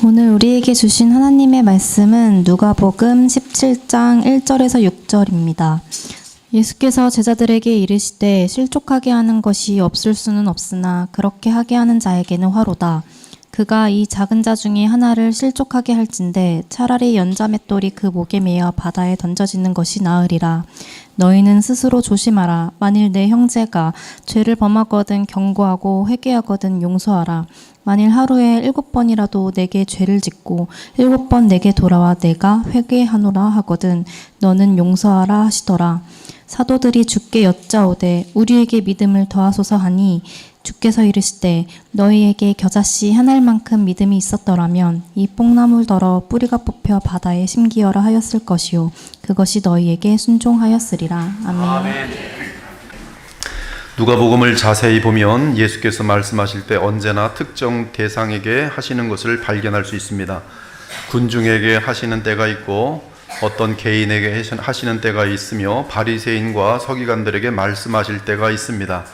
오늘 우리에게 주신 하나님의 말씀은 누가복음 17장 1절에서 6절입니다. 예수께서 제자들에게 이르시되 실족하게 하는 것이 없을 수는 없으나 그렇게 하게 하는 자에게는 화로다. 그가 이 작은 자 중에 하나를 실족하게 할진대 차라리 연자맷돌이 그 목에 매어 바다에 던져지는 것이 나으리라. 너희는 스스로 조심하라. 만일 내 형제가 죄를 범하거든 경고하고 회개하거든 용서하라. 만일 하루에 7번이라도 내게 죄를 짓고 7번 내게 돌아와 내가 회개하노라 하거든 너는 용서하라 하시더라. 사도들이 주께 여짜오되 우리에게 믿음을 더하소서 하니 주께서 이르시되 너희에게 겨자씨 한 알만큼 믿음이 있었더라면 이 뽕나물더러 뿌리가 뽑혀 바다에 심기어라 하였을 것이요 그것이 너희에게 순종하였으리라. 아멘. 누가복음을 자세히 보면 예수께서 말씀하실 때 언제나 특정 대상에게 하시는 것을 발견할 수 있습니다. 군중에게 하시는 때가 있고 어떤 개인에게 하시는 때가 있으며 바리새인과 서기관들에게 말씀하실 때가 있습니다.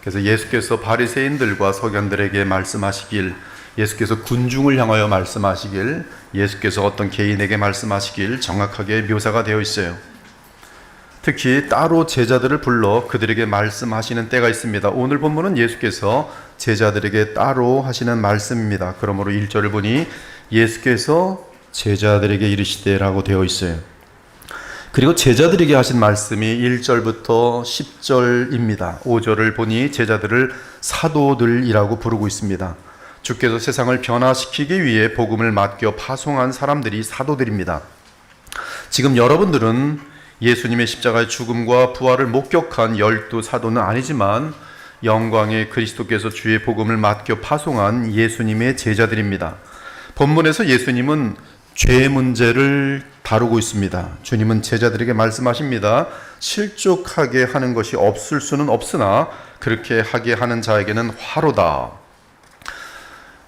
그래서 예수께서 바리새인들과 서기관들에게 말씀하시길, 예수께서 군중을 향하여 말씀하시길, 예수께서 어떤 개인에게 말씀하시길 정확하게 묘사가 되어 있어요. 특히 따로 제자들을 불러 그들에게 말씀하시는 때가 있습니다. 오늘 본문은 예수께서 제자들에게 따로 하시는 말씀입니다. 그러므로 1절을 보니 예수께서 제자들에게 이르시되라고 되어 있어요. 그리고 제자들에게 하신 말씀이 1절부터 10절입니다. 5절을 보니 제자들을 사도들이라고 부르고 있습니다. 주께서 세상을 변화시키기 위해 복음을 맡겨 파송한 사람들이 사도들입니다. 지금 여러분들은 예수님의 십자가의 죽음과 부활을 목격한 12사도는 아니지만 영광의 그리스도께서 주의 복음을 맡겨 파송한 예수님의 제자들입니다. 본문에서 예수님은 죄 문제를 다루고 있습니다. 주님은 제자들에게 말씀하십니다. 실족하게 하는 것이 없을 수는 없으나 그렇게 하게 하는 자에게는 화로다.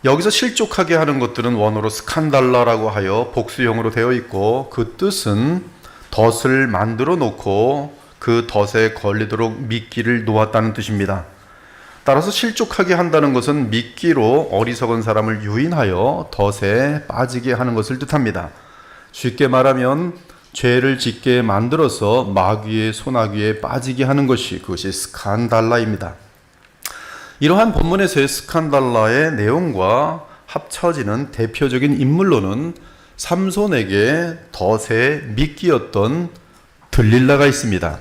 여기서 실족하게 하는 것들은 원어로 스칸달라라고 하여 복수형으로 되어 있고 그 뜻은 덫을 만들어 놓고 그 덫에 걸리도록 미끼를 놓았다는 뜻입니다. 따라서 실족하게 한다는 것은 미끼로 어리석은 사람을 유인하여 덫에 빠지게 하는 것을 뜻합니다. 쉽게 말하면 죄를 짓게 만들어서 마귀의 소나귀에 빠지게 하는 것이 그것이 스칸달라입니다. 이러한 본문에서의 스칸달라의 내용과 합쳐지는 대표적인 인물로는 삼손에게 덫의 미끼였던 들릴라가 있습니다.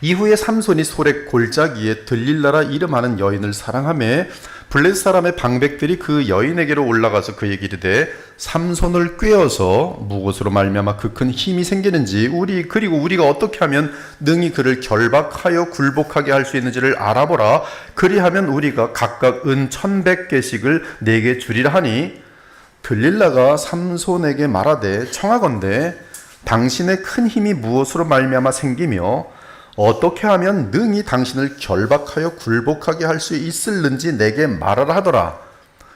이후에 삼손이 소렉 골짜기에 들릴라라 이름하는 여인을 사랑하며 블레셋 사람의 방백들이 그 여인에게로 올라가서 그에게 이르되 삼손을 꿰어서 무엇으로 말미암아 그 큰 힘이 생기는지 그리고 우리가 어떻게 하면 능히 그를 결박하여 굴복하게 할 수 있는지를 알아보라. 그리하면 우리가 각각 은 1,100개씩을 내게 주리라 하니 들릴라가 삼손에게 말하되 청하건대 당신의 큰 힘이 무엇으로 말미암아 생기며 어떻게 하면 능히 당신을 결박하여 굴복하게 할 수 있을는지 내게 말하라 하더라.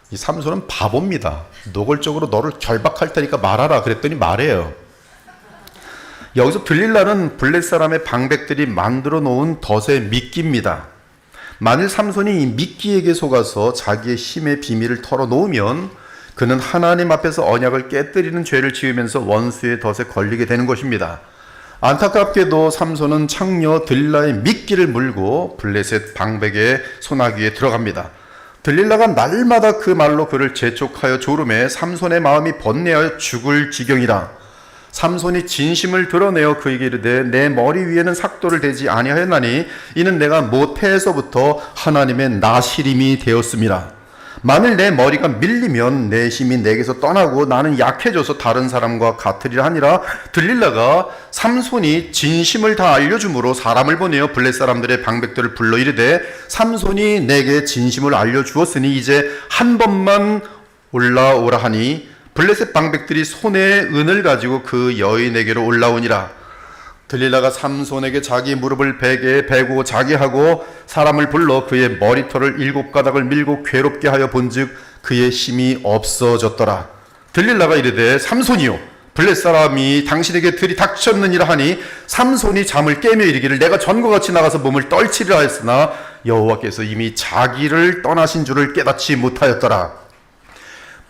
이 삼손은 바보입니다. 노골적으로 너를 결박할 테니까 말하라 그랬더니 말해요. 여기서 들릴라는 블레셋 사람의 방백들이 만들어 놓은 덫의 미끼입니다. 만일 삼손이 이 미끼에게 속아서 자기의 힘의 비밀을 털어놓으면 그는 하나님 앞에서 언약을 깨뜨리는 죄를 지으면서 원수의 덫에 걸리게 되는 것입니다. 안타깝게도 삼손은 창녀 들릴라의 미끼를 물고 블레셋 방백의 소나귀에 들어갑니다. 들릴라가 날마다 그 말로 그를 재촉하여 조름해 삼손의 마음이 번뇌하여 죽을 지경이라. 삼손이 진심을 드러내어 그에게 이르되 내 머리 위에는 삭도를 대지 아니하였나니 이는 내가 모태에서부터 하나님의 나시림이 되었음이라. 만일 내 머리가 밀리면 내 힘이 내게서 떠나고 나는 약해져서 다른 사람과 같으리라 하니라. 들릴라가 삼손이 진심을 다 알려줌으로 사람을 보내어 블레셋 사람들의 방백들을 불러 이르되 삼손이 내게 진심을 알려주었으니 이제 한 번만 올라오라 하니 블레셋 방백들이 손에 은을 가지고 그 여인에게로 올라오니라. 들릴라가 삼손에게 자기 무릎을 베게 베고 자게 하고 사람을 불러 그의 머리털을 7가닥을 밀고 괴롭게 하여 본즉 그의 힘이 없어졌더라. 들릴라가 이르되 삼손이요 블레셋 사람이 당신에게 들이닥쳤느니라 하니 삼손이 잠을 깨며 이르기를 내가 전과 같이 나가서 몸을 떨치리라 했으나 여호와께서 이미 자기를 떠나신 줄을 깨닫지 못하였더라.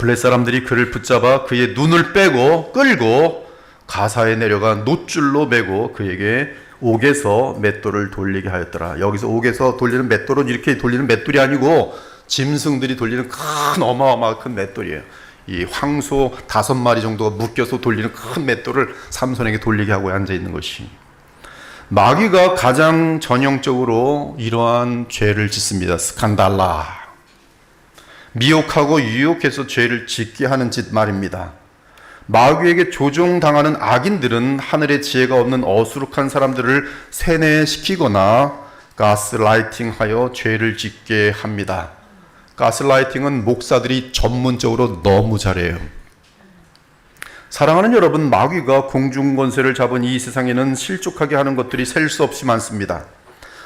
블레 사람들이 그를 붙잡아 그의 눈을 빼고 끌고 가사에 내려가 놋줄로 매고 그에게 옥에서 맷돌을 돌리게 하였더라. 여기서 옥에서 돌리는 맷돌은 이렇게 돌리는 맷돌이 아니고 짐승들이 돌리는 큰 어마어마한 큰 맷돌이에요. 이 황소 5마리 정도가 묶여서 돌리는 큰 맷돌을 삼손에게 돌리게 하고 앉아 있는 것이, 마귀가 가장 전형적으로 이러한 죄를 짓습니다. 스칸달라, 미혹하고 유혹해서 죄를 짓게 하는 짓 말입니다. 마귀에게 조종당하는 악인들은 하늘의 지혜가 없는 어수룩한 사람들을 세뇌시키거나 가스라이팅하여 죄를 짓게 합니다. 가스라이팅은 목사들이 전문적으로 너무 잘해요. 사랑하는 여러분, 마귀가 공중권세를 잡은 이 세상에는 실족하게 하는 것들이 셀 수 없이 많습니다.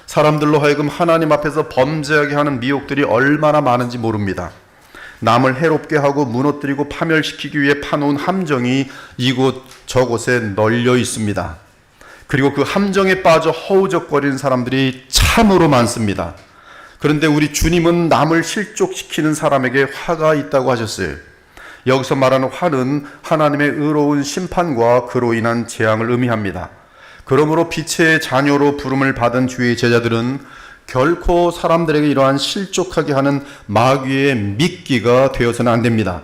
사람들로 하여금 하나님 앞에서 범죄하게 하는 미혹들이 얼마나 많은지 모릅니다. 남을 해롭게 하고 무너뜨리고 파멸시키기 위해 파놓은 함정이 이곳 저곳에 널려 있습니다. 그리고 그 함정에 빠져 허우적거리는 사람들이 참으로 많습니다. 그런데 우리 주님은 남을 실족시키는 사람에게 화가 있다고 하셨어요. 여기서 말하는 화는 하나님의 의로운 심판과 그로 인한 재앙을 의미합니다. 그러므로 빛의 자녀로 부름을 받은 주의 제자들은 결코 사람들에게 이러한 실족하게 하는 마귀의 미끼가 되어서는 안 됩니다.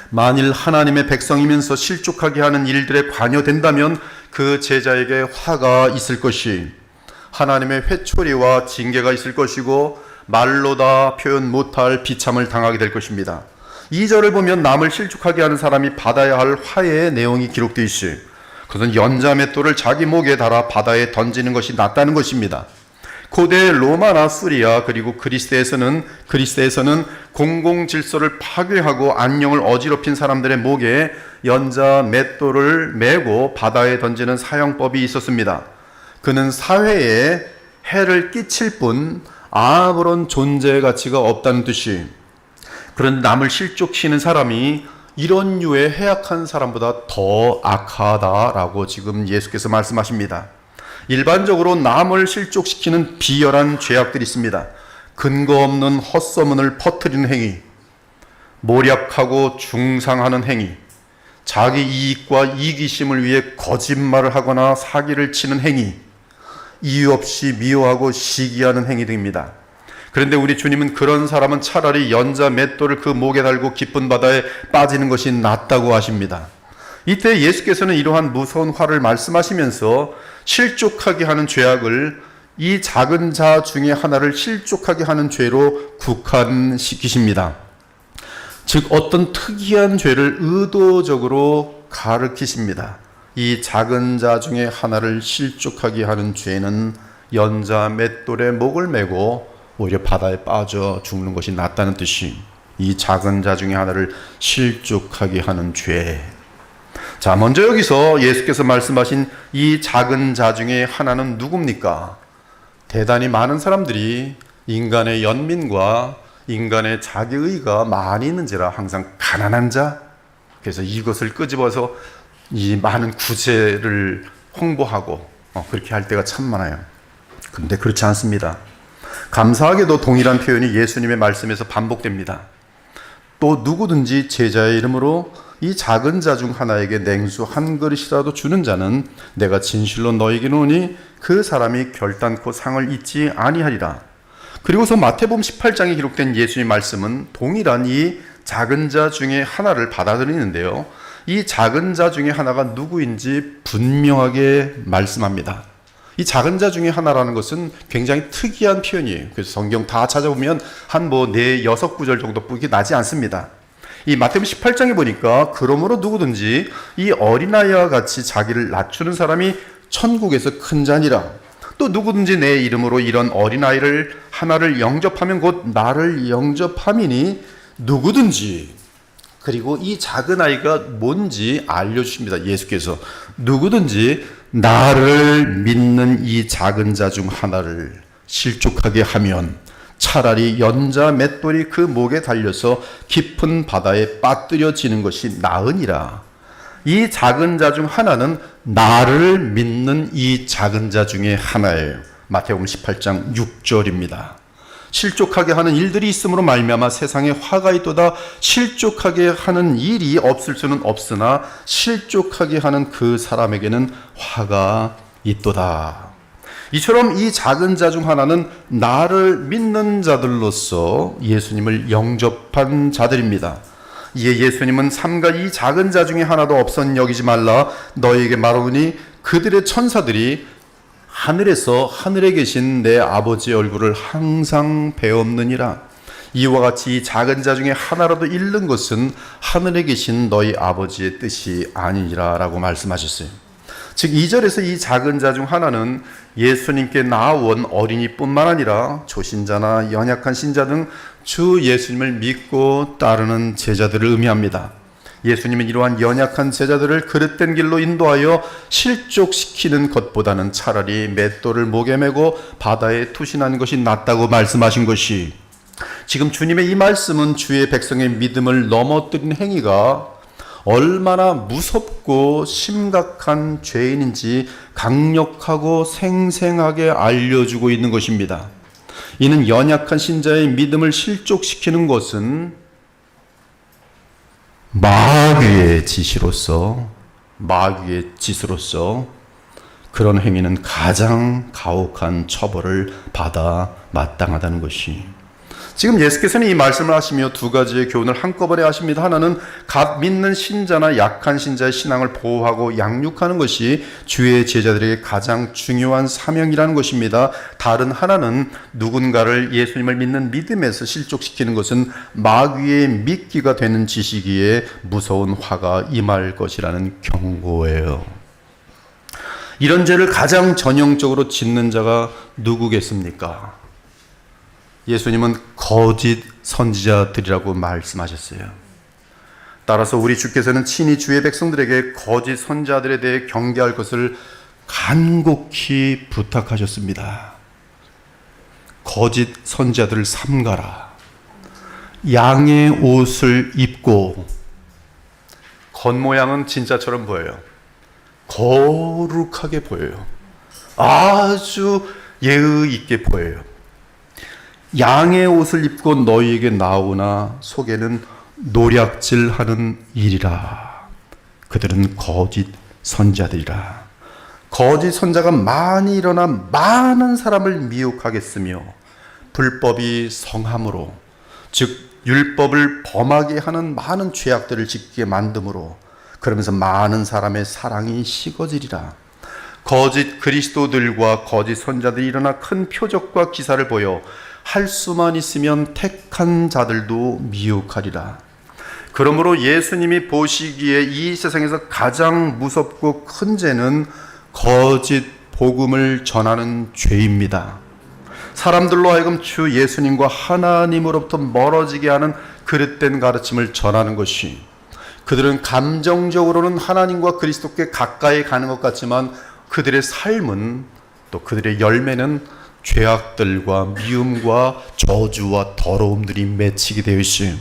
만일 하나님의 백성이면서 실족하게 하는 일들에 관여된다면 그 제자에게 화가 있을 것이, 하나님의 회초리와 징계가 있을 것이고 말로 다 표현 못할 비참을 당하게 될 것입니다. 2절을 보면 남을 실족하게 하는 사람이 받아야 할 화해의 내용이 기록되어 있어요. 그것은 연자맷돌을 자기 목에 달아 바다에 던지는 것이 낫다는 것입니다. 고대 로마나 수리아 그리고 그리스에서는 공공 질서를 파괴하고 안녕을 어지럽힌 사람들의 목에 연자 맷돌을 메고 바다에 던지는 사형법이 있었습니다. 그는 사회에 해를 끼칠 뿐 아무런 존재의 가치가 없다는 뜻이, 그런 남을 실족시키는 사람이 이런 류의 해악한 사람보다 더 악하다라고 지금 예수께서 말씀하십니다. 일반적으로 남을 실족시키는 비열한 죄악들이 있습니다. 근거 없는 헛소문을 퍼뜨리는 행위, 모략하고 중상하는 행위, 자기 이익과 이기심을 위해 거짓말을 하거나 사기를 치는 행위, 이유 없이 미워하고 시기하는 행위 등입니다. 그런데 우리 주님은 그런 사람은 차라리 연자 맷돌을 그 목에 달고 깊은 바다에 빠지는 것이 낫다고 하십니다. 이때 예수께서는 이러한 무서운 화를 말씀하시면서 실족하게 하는 죄악을 이 작은 자 중에 하나를 실족하게 하는 죄로 국한시키십니다. 즉 어떤 특이한 죄를 의도적으로 가르치십니다. 이 작은 자 중에 하나를 실족하게 하는 죄는 연자 맷돌에 목을 메고 오히려 바다에 빠져 죽는 것이 낫다는 뜻이, 이 작은 자 중에 하나를 실족하게 하는 죄. 자, 먼저 여기서 예수께서 말씀하신 이 작은 자 중에 하나는 누굽니까? 대단히 많은 사람들이 인간의 연민과 인간의 자기의가 많이 있는지라 항상 가난한 자, 그래서 이것을 끄집어서 이 많은 구제를 홍보하고 그렇게 할 때가 참 많아요. 그런데 그렇지 않습니다. 감사하게도 동일한 표현이 예수님의 말씀에서 반복됩니다. 또 누구든지 제자의 이름으로 이 작은 자 중 하나에게 냉수 한 그릇이라도 주는 자는 내가 진실로 너희에게 이르노니 그 사람이 결단코 상을 잊지 아니하리라. 그리고서 마태복음 18장에 기록된 예수님의 말씀은 동일한 이 작은 자 중에 하나를 받아들이는데요, 이 작은 자 중에 하나가 누구인지 분명하게 말씀합니다. 이 작은 자 중에 하나라는 것은 굉장히 특이한 표현이에요. 그래서 성경 다 찾아보면 한 4-6구절 정도밖에 나지 않습니다. 이 마태복음 18장에 보니까 그러므로 누구든지 이 어린아이와 같이 자기를 낮추는 사람이 천국에서 큰 자니라. 또 누구든지 내 이름으로 이런 어린아이를 하나를 영접하면 곧 나를 영접함이니 누구든지. 그리고 이 작은 아이가 뭔지 알려주십니다. 예수께서 누구든지 나를 믿는 이 작은 자 중 하나를 실족하게 하면 차라리 연자 맷돌이 그 목에 달려서 깊은 바다에 빠뜨려지는 것이 나으니라. 이 작은 자 중 하나는 나를 믿는 이 작은 자 중에 하나예요. 마태복음 18장 6절입니다. 실족하게 하는 일들이 있음으로 말미암아 세상에 화가 있도다. 실족하게 하는 일이 없을 수는 없으나 실족하게 하는 그 사람에게는 화가 있도다. 이처럼 이 작은 자 중 하나는 나를 믿는 자들로서 예수님을 영접한 자들입니다. 이에 예수님은 삼가 이 작은 자 중에 하나도 없선 여기지 말라. 너희에게 말하오니 그들의 천사들이 하늘에서 하늘에 계신 내 아버지의 얼굴을 항상 배옵느니라. 이와 같이 이 작은 자 중에 하나라도 잃는 것은 하늘에 계신 너희 아버지의 뜻이 아니니라 라고 말씀하셨어요. 즉 2절에서 이 작은 자 중 하나는 예수님께 나아온 어린이뿐만 아니라 초신자나 연약한 신자 등 주 예수님을 믿고 따르는 제자들을 의미합니다. 예수님은 이러한 연약한 제자들을 그릇된 길로 인도하여 실족시키는 것보다는 차라리 맷돌을 목에 메고 바다에 투신하는 것이 낫다고 말씀하신 것이, 지금 주님의 이 말씀은 주의 백성의 믿음을 넘어뜨린 행위가 얼마나 무섭고 심각한 죄인인지 강력하고 생생하게 알려주고 있는 것입니다. 이는 연약한 신자의 믿음을 실족시키는 것은 마귀의 짓으로서 그런 행위는 가장 가혹한 처벌을 받아 마땅하다는 것이, 지금 예수께서는 이 말씀을 하시며 두 가지의 교훈을 한꺼번에 하십니다. 하나는 갓 믿는 신자나 약한 신자의 신앙을 보호하고 양육하는 것이 주의 제자들에게 가장 중요한 사명이라는 것입니다. 다른 하나는 누군가를 예수님을 믿는 믿음에서 실족시키는 것은 마귀의 미끼가 되는 짓이기에 무서운 화가 임할 것이라는 경고예요. 이런 죄를 가장 전형적으로 짓는 자가 누구겠습니까? 예수님은 거짓 선지자들이라고 말씀하셨어요. 따라서 우리 주께서는 친히 주의 백성들에게 거짓 선지자들에 대해 경계할 것을 간곡히 부탁하셨습니다. 거짓 선지자들을 삼가라. 양의 옷을 입고, 겉모양은 진짜처럼 보여요. 거룩하게 보여요. 아주 예의 있게 보여요. 양의 옷을 입고 너희에게 나오나 속에는 노략질하는 일이라. 그들은 거짓 선자들이라. 거짓 선자가 많이 일어나 많은 사람을 미혹하겠으며 불법이 성함으로, 즉 율법을 범하게 하는 많은 죄악들을 짓게 만듦으로, 그러면서 많은 사람의 사랑이 식어지리라. 거짓 그리스도들과 거짓 선자들이 일어나 큰 표적과 기사를 보여 할 수만 있으면 택한 자들도 미혹하리라. 그러므로 예수님이 보시기에 이 세상에서 가장 무섭고 큰 죄는 거짓 복음을 전하는 죄입니다. 사람들로 하여금 주 예수님과 하나님으로부터 멀어지게 하는 그릇된 가르침을 전하는 것이, 그들은 감정적으로는 하나님과 그리스도께 가까이 가는 것 같지만 그들의 삶은, 또 그들의 열매는 죄악들과 미움과 저주와 더러움들이 맺히게 되어 있어요.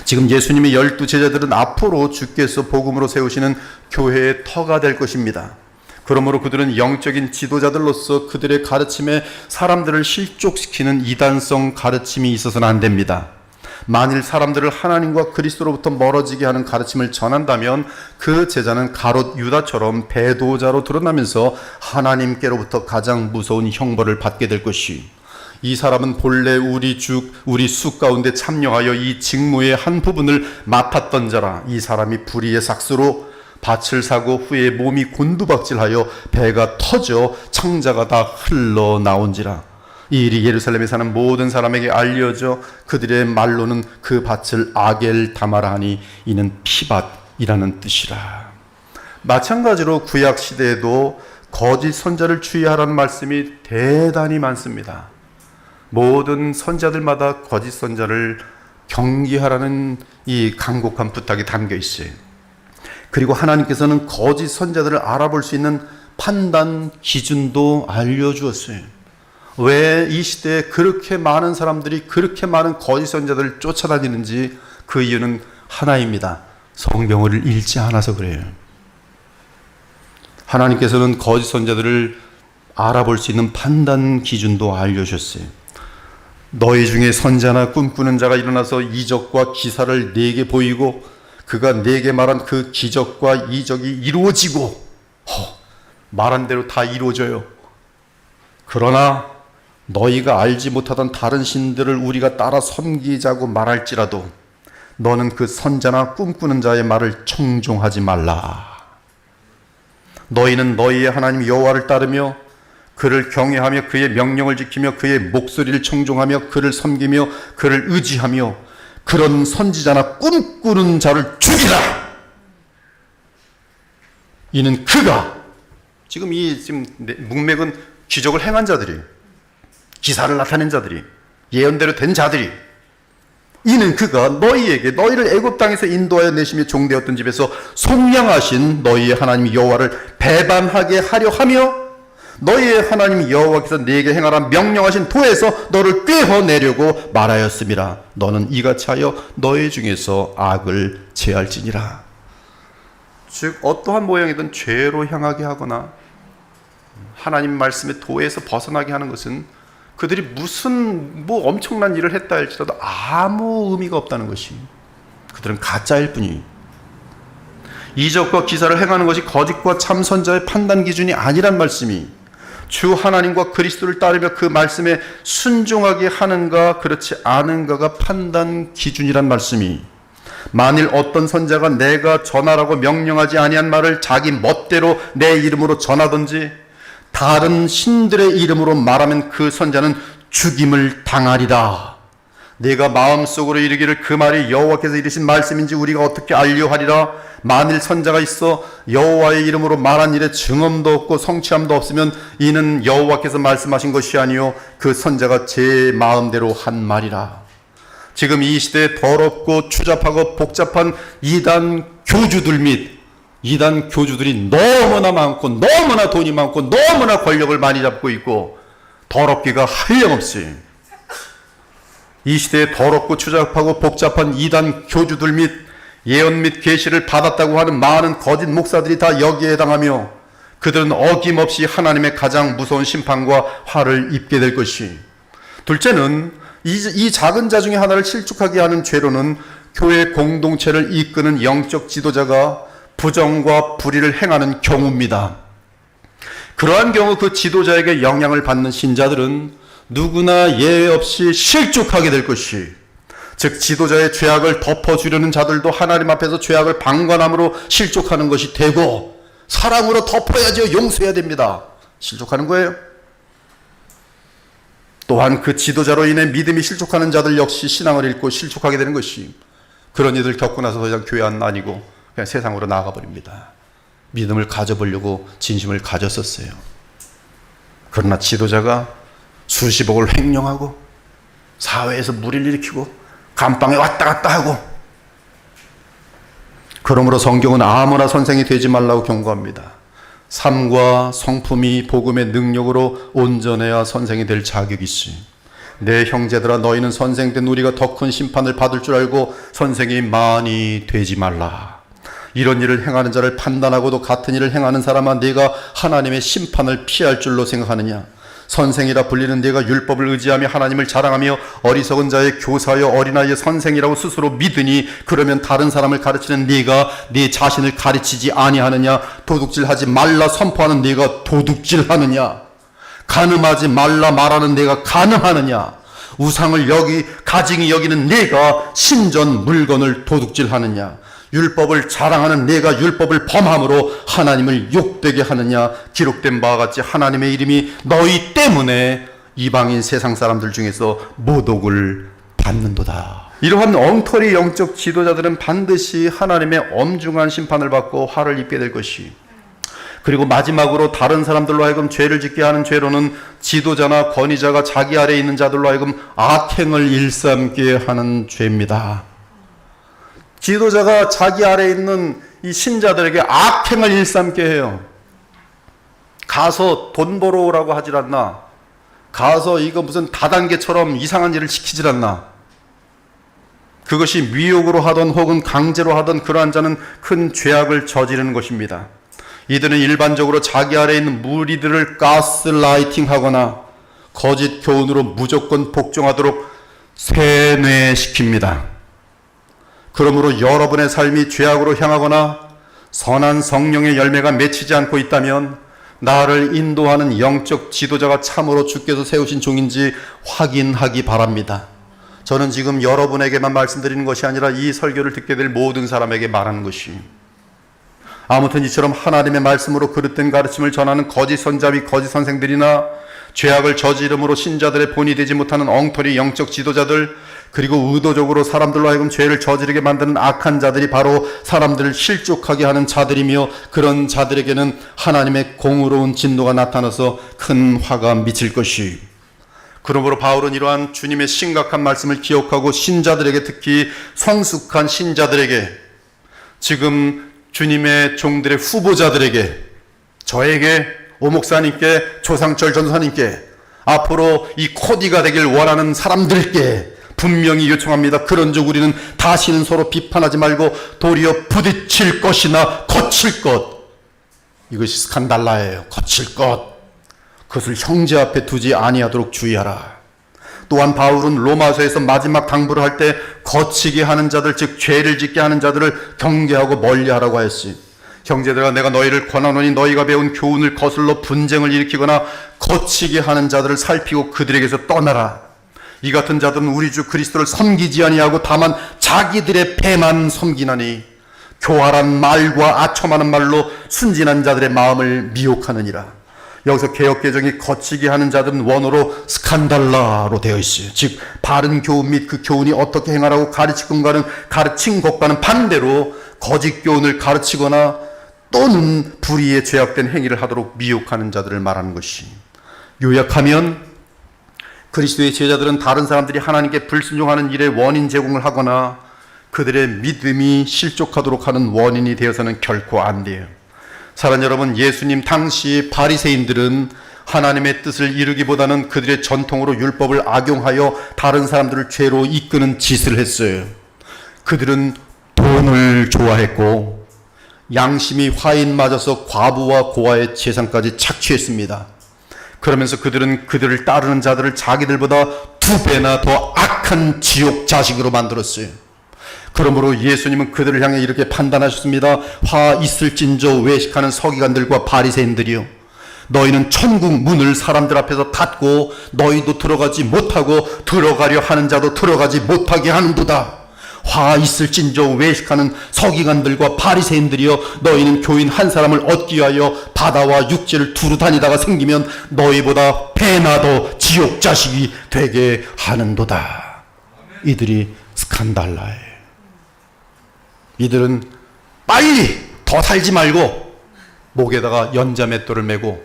지금 예수님의 12 제자들은 앞으로 주께서 복음으로 세우시는 교회의 터가 될 것입니다. 그러므로 그들은 영적인 지도자들로서 그들의 가르침에 사람들을 실족시키는 이단성 가르침이 있어서는 안 됩니다. 만일 사람들을 하나님과 그리스도로부터 멀어지게 하는 가르침을 전한다면 그 제자는 가롯 유다처럼 배도자로 드러나면서 하나님께로부터 가장 무서운 형벌을 받게 될 것이, 이 사람은 본래 우리 수 가운데 참여하여 이 직무의 한 부분을 맡았던 자라. 이 사람이 불의의 삭수로 밭을 사고 후에 몸이 곤두박질하여 배가 터져 창자가 다 흘러나온지라. 이 일이 예루살렘에 사는 모든 사람에게 알려져 그들의 말로는 그 밭을 아겔 다마라 하니 이는 피밭이라는 뜻이라. 마찬가지로 구약 시대에도 거짓 선자를 주의하라는 말씀이 대단히 많습니다. 모든 선자들마다 거짓 선자를 경계하라는 이 간곡한 부탁이 담겨 있어요. 그리고 하나님께서는 거짓 선자들을 알아볼 수 있는 판단 기준도 알려주었어요. 왜 이 시대에 그렇게 많은 사람들이 그렇게 많은 거짓 선자들을 쫓아다니는지 그 이유는 하나입니다. 성경을 읽지 않아서 그래요. 하나님께서는 거짓 선자들을 알아볼 수 있는 판단 기준도 알려주셨어요. 너희 중에 선자나 꿈꾸는 자가 일어나서 이적과 기사를 네게 보이고 그가 네게 말한 그 기적과 이적이 이루어지고 말한 대로 다 이루어져요. 그러나 너희가 알지 못하던 다른 신들을 우리가 따라 섬기자고 말할지라도 너는 그 선자나 꿈꾸는 자의 말을 청종하지 말라. 너희는 너희의 하나님 여호와를 따르며 그를 경외하며 그의 명령을 지키며 그의 목소리를 청종하며 그를 섬기며 그를 의지하며 그런 선지자나 꿈꾸는 자를 죽이라. 이는 그가 지금 문맥은 기적을 행한 자들이, 기사를 나타낸 자들이, 예언대로 된 자들이, 이는 그가 너희를 애굽 땅에서 인도하여 내시며 종되었던 집에서 속량하신 너희의 하나님 여호와를 배반하게 하려 하며 너희의 하나님 여호와께서 네게 행하라 명령하신 도에서 너를 꿰어내려고 말하였음이라. 너는 이같이 하여 너희 중에서 악을 제할지니라. 즉 어떠한 모양이든 죄로 향하게 하거나 하나님 말씀의 도에서 벗어나게 하는 것은 그들이 무슨 엄청난 일을 했다 할지라도 아무 의미가 없다는 것이, 그들은 가짜일 뿐이, 이적과 기사를 행하는 것이 거짓과 참 선자의 판단 기준이 아니란 말씀이, 주 하나님과 그리스도를 따르며 그 말씀에 순종하게 하는가 그렇지 않은가가 판단 기준이란 말씀이, 만일 어떤 선자가 내가 전하라고 명령하지 아니한 말을 자기 멋대로 내 이름으로 전하든지 다른 신들의 이름으로 말하면 그 선자는 죽임을 당하리라. 내가 마음속으로 이르기를 그 말이 여호와께서 이르신 말씀인지 우리가 어떻게 알려하리라. 만일 선자가 있어 여호와의 이름으로 말한 일에 증언도 없고 성취함도 없으면 이는 여호와께서 말씀하신 것이 아니요 그 선자가 제 마음대로 한 말이라. 지금 이 시대에 더럽고 추잡하고 복잡한 이단 교주들 및 이단 교주들이 너무나 많고 너무나 돈이 많고 너무나 권력을 많이 잡고 있고 더럽기가 한량없이, 이 시대에 더럽고 추잡하고 복잡한 이단 교주들 및 예언 및 계시를 받았다고 하는 많은 거짓 목사들이 다 여기에 해당하며 그들은 어김없이 하나님의 가장 무서운 심판과 화를 입게 될 것이, 둘째는 이 작은 자 중에 하나를 실족하게 하는 죄로는 교회 공동체를 이끄는 영적 지도자가 부정과 불의를 행하는 경우입니다. 그러한 경우 그 지도자에게 영향을 받는 신자들은 누구나 예외 없이 실족하게 될 것이, 즉 지도자의 죄악을 덮어주려는 자들도 하나님 앞에서 죄악을 방관함으로 실족하는 것이 되고, 사랑으로 덮어야죠, 용서해야 됩니다, 실족하는 거예요. 또한 그 지도자로 인해 믿음이 실족하는 자들 역시 신앙을 잃고 실족하게 되는 것이, 그런 일을 겪고 나서 더 이상 교회 안 다니고 그냥 세상으로 나가버립니다. 믿음을 가져보려고 진심을 가졌었어요. 그러나 지도자가 수십억을 횡령하고 사회에서 무리를 일으키고 감방에 왔다 갔다 하고, 그러므로 성경은 아무나 선생이 되지 말라고 경고합니다. 삶과 성품이 복음의 능력으로 온전해야 선생이 될 자격이 있으니 내 형제들아 너희는 선생된 우리가 더 큰 심판을 받을 줄 알고 선생이 많이 되지 말라. 이런 일을 행하는 자를 판단하고도 같은 일을 행하는 사람아 네가 하나님의 심판을 피할 줄로 생각하느냐. 선생이라 불리는 네가 율법을 의지하며 하나님을 자랑하며 어리석은 자의 교사여 어린아이의 선생이라고 스스로 믿으니 그러면 다른 사람을 가르치는 네가 네 자신을 가르치지 아니하느냐. 도둑질하지 말라 선포하는 네가 도둑질하느냐. 간음하지 말라 말하는 네가 간음하느냐. 우상을 가증히 여기는 네가 신전 물건을 도둑질하느냐. 율법을 자랑하는 네가 율법을 범함으로 하나님을 욕되게 하느냐. 기록된 바와 같이 하나님의 이름이 너희 때문에 이방인 세상 사람들 중에서 모독을 받는도다. 이러한 엉터리 영적 지도자들은 반드시 하나님의 엄중한 심판을 받고 화를 입게 될 것이, 그리고 마지막으로 다른 사람들로 하여금 죄를 짓게 하는 죄로는 지도자나 권위자가 자기 아래에 있는 자들로 하여금 악행을 일삼게 하는 죄입니다. 지도자가 자기 아래에 있는 이 신자들에게 악행을 일삼게 해요. 가서 돈 벌어오라고 하질 않나. 가서 이거 무슨 다단계처럼 이상한 일을 시키질 않나. 그것이 미혹으로 하던 혹은 강제로 하던 그러한 자는 큰 죄악을 저지르는 것입니다. 이들은 일반적으로 자기 아래에 있는 무리들을 가스라이팅하거나 거짓 교훈으로 무조건 복종하도록 세뇌시킵니다. 그러므로 여러분의 삶이 죄악으로 향하거나 선한 성령의 열매가 맺히지 않고 있다면 나를 인도하는 영적 지도자가 참으로 주께서 세우신 종인지 확인하기 바랍니다. 저는 지금 여러분에게만 말씀드리는 것이 아니라 이 설교를 듣게 될 모든 사람에게 말하는 것이, 아무튼 이처럼 하나님의 말씀으로 그릇된 가르침을 전하는 거짓 선자 및 거짓 선생들이나 죄악을 저지름으로 신자들의 본이 되지 못하는 엉터리 영적 지도자들, 그리고 의도적으로 사람들로 하여금 죄를 저지르게 만드는 악한 자들이 바로 사람들을 실족하게 하는 자들이며, 그런 자들에게는 하나님의 공의로운 진노가 나타나서 큰 화가 미칠 것이. 그러므로 바울은 이러한 주님의 심각한 말씀을 기억하고 신자들에게, 특히 성숙한 신자들에게, 지금 주님의 종들의 후보자들에게, 저에게, 오 목사님께, 조상철 전사님께, 앞으로 이 코디가 되길 원하는 사람들께 분명히 요청합니다. 그런즉 우리는 다시는 서로 비판하지 말고 도리어 부딪힐 것이나 거칠 것. 이것이 스칸달라예요. 거칠 것. 그것을 형제 앞에 두지 아니하도록 주의하라. 또한 바울은 로마서에서 마지막 당부를 할 때 거치게 하는 자들, 즉 죄를 짓게 하는 자들을 경계하고 멀리하라고 하였지. 형제들아, 내가 너희를 권하노니 너희가 배운 교훈을 거슬러 분쟁을 일으키거나 거치게 하는 자들을 살피고 그들에게서 떠나라. 이 같은 자들은 우리 주 그리스도를 섬기지 아니하고 다만 자기들의 배만 섬기나니 교활한 말과 아첨하는 말로 순진한 자들의 마음을 미혹하느니라. 여기서 개역개정이 거치게 하는 자들은 원어로 스칸달라로 되어 있어요. 즉 바른 교훈 및 그 교훈이 어떻게 행하라고 가르친 것과는 반대로 거짓 교훈을 가르치거나 또는 불의에 죄악된 행위를 하도록 미혹하는 자들을 말하는 것이. 요약하면 그리스도의 제자들은 다른 사람들이 하나님께 불순종하는 일에 원인 제공을 하거나 그들의 믿음이 실족하도록 하는 원인이 되어서는 결코 안 돼요. 사랑하는 여러분, 예수님 당시 바리새인들은 하나님의 뜻을 이루기보다는 그들의 전통으로 율법을 악용하여 다른 사람들을 죄로 이끄는 짓을 했어요. 그들은 돈을 좋아했고 양심이 화인 맞아서 과부와 고아의 재산까지 착취했습니다. 그러면서 그들은 그들을 따르는 자들을 자기들보다 2배나 더 악한 지옥 자식으로 만들었어요. 그러므로 예수님은 그들을 향해 이렇게 판단하셨습니다. 화 있을진저 외식하는 서기관들과 바리새인들이요, 너희는 천국 문을 사람들 앞에서 닫고 너희도 들어가지 못하고 들어가려 하는 자도 들어가지 못하게 하는도다. 화 있을진저 외식하는 서기관들과 바리새인들이여, 너희는 교인 한 사람을 얻기 위하여 바다와 육지를 두루 다니다가 생기면 너희보다 배나 더 지옥 자식이 되게 하는도다. 이들이 스칸달라예요. 이들은 빨리 더 살지 말고 목에다가 연자맷돌을 메고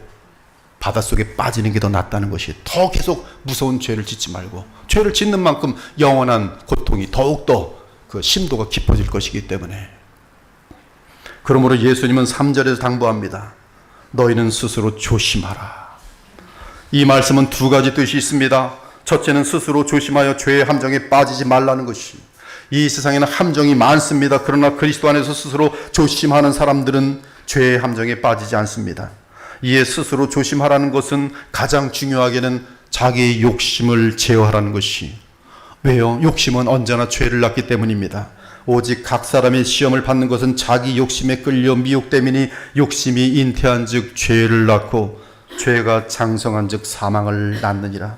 바닷속에 빠지는 게 더 낫다는 것이, 더 계속 무서운 죄를 짓지 말고, 죄를 짓는 만큼 영원한 고통이 더욱더 그 심도가 깊어질 것이기 때문에. 그러므로 예수님은 3절에서 당부합니다. 너희는 스스로 조심하라. 이 말씀은 2가지 뜻이 있습니다. 첫째는 스스로 조심하여 죄의 함정에 빠지지 말라는 것이. 이 세상에는 함정이 많습니다. 그러나 그리스도 안에서 스스로 조심하는 사람들은 죄의 함정에 빠지지 않습니다. 이에 스스로 조심하라는 것은 가장 중요하게는 자기의 욕심을 제어하라는 것이. 왜요? 욕심은 언제나 죄를 낳기 때문입니다. 오직 각 사람의 시험을 받는 것은 자기 욕심에 끌려 미혹됨이니 욕심이 잉태한 즉 죄를 낳고 죄가 장성한 즉 사망을 낳느니라.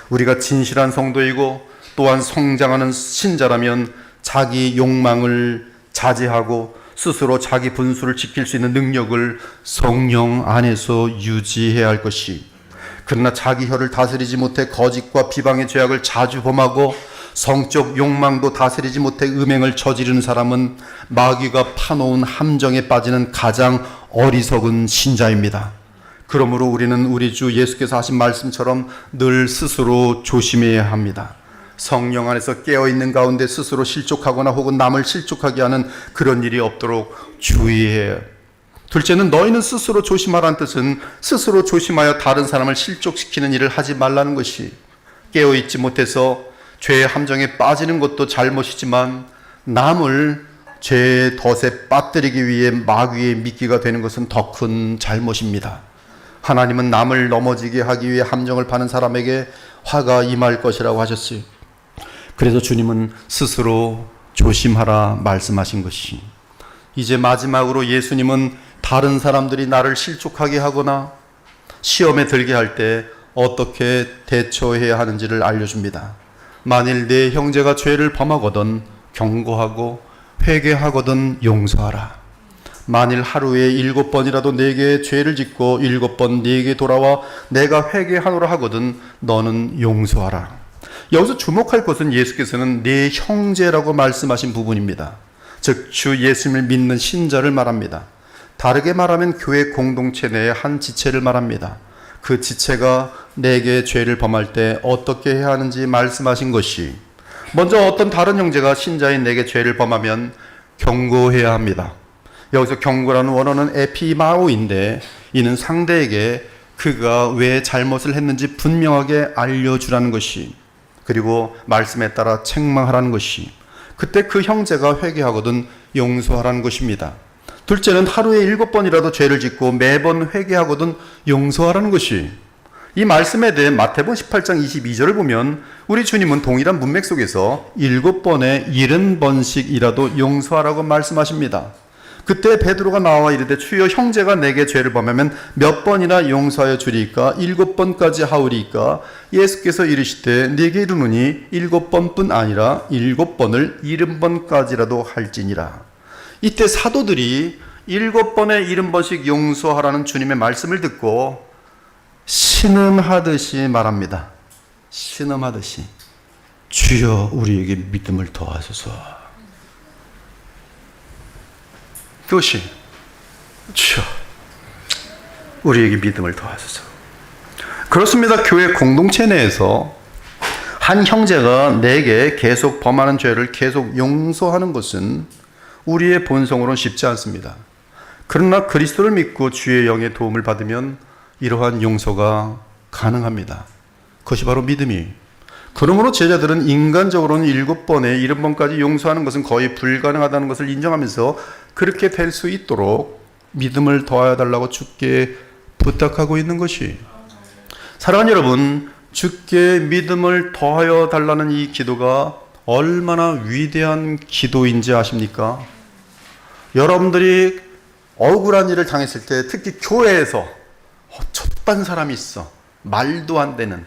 우리가 진실한 성도이고 또한 성장하는 신자라면 자기 욕망을 자제하고 스스로 자기 분수를 지킬 수 있는 능력을 성령 안에서 유지해야 할 것이. 그러나 자기 혀를 다스리지 못해 거짓과 비방의 죄악을 자주 범하고 성적 욕망도 다스리지 못해 음행을 저지르는 사람은 마귀가 파놓은 함정에 빠지는 가장 어리석은 신자입니다. 그러므로 우리는 우리 주 예수께서 하신 말씀처럼 늘 스스로 조심해야 합니다. 성령 안에서 깨어있는 가운데 스스로 실족하거나 혹은 남을 실족하게 하는 그런 일이 없도록 주의해요. 둘째는 너희는 스스로 조심하라는 뜻은 스스로 조심하여 다른 사람을 실족시키는 일을 하지 말라는 것이. 깨어있지 못해서 죄의 함정에 빠지는 것도 잘못이지만 남을 죄의 덫에 빠뜨리기 위해 마귀의 미끼가 되는 것은 더 큰 잘못입니다. 하나님은 남을 넘어지게 하기 위해 함정을 파는 사람에게 화가 임할 것이라고 하셨어요. 그래서 주님은 스스로 조심하라 말씀하신 것이, 이제 마지막으로 예수님은 다른 사람들이 나를 실족하게 하거나 시험에 들게 할 때 어떻게 대처해야 하는지를 알려줍니다. 만일 내 형제가 죄를 범하거든 경고하고 회개하거든 용서하라. 만일 하루에 7번이라도 내게 죄를 짓고 7번 내게 돌아와 내가 회개하노라 하거든 너는 용서하라. 여기서 주목할 것은 예수께서는 내 형제라고 말씀하신 부분입니다. 즉 주 예수님을 믿는 신자를 말합니다. 다르게 말하면 교회 공동체 내의 한 지체를 말합니다. 그 지체가 내게 죄를 범할 때 어떻게 해야 하는지 말씀하신 것이, 먼저 어떤 다른 형제가 신자인 내게 죄를 범하면 경고해야 합니다. 여기서 경고라는 원어는 에피마오인데, 이는 상대에게 그가 왜 잘못을 했는지 분명하게 알려주라는 것이, 그리고 말씀에 따라 책망하라는 것이, 그때 그 형제가 회개하거든 용서하라는 것입니다. 둘째는 하루에 7번이라도 죄를 짓고 매번 회개하거든 용서하라는 것이, 이 말씀에 대해 마태복음 18장 22절을 보면 우리 주님은 동일한 문맥 속에서 7번에 70번씩이라도 용서하라고 말씀하십니다. 그때 베드로가 나와 이르되 주여 형제가 내게 죄를 범하면 몇 번이나 용서하여 주리이까? 7번까지 하오리이까? 예수께서 이르시되 네게 이르노니 7번뿐 아니라 7번을 70번까지라도 할지니라. 이때 사도들이 7번에 70번씩 용서하라는 주님의 말씀을 듣고 신음하듯이 말합니다. 신음하듯이 주여 우리에게 믿음을 더하소서. 그것이 주여 우리에게 믿음을 더하소서. 그렇습니다. 교회 공동체 내에서 한 형제가 내게 계속 범하는 죄를 계속 용서하는 것은 우리의 본성으로는 쉽지 않습니다. 그러나 그리스도를 믿고 주의 영의 도움을 받으면 이러한 용서가 가능합니다. 그것이 바로 믿음이. 그러므로 제자들은 인간적으로는 7번에 70번까지 용서하는 것은 거의 불가능하다는 것을 인정하면서 그렇게 될 수 있도록 믿음을 더하여 달라고 주께 부탁하고 있는 것이, 사랑하는 여러분, 주께 믿음을 더하여 달라는 이 기도가 얼마나 위대한 기도인지 아십니까? 여러분들이 억울한 일을 당했을 때, 특히 교회에서 첫 사람이 있어 말도 안 되는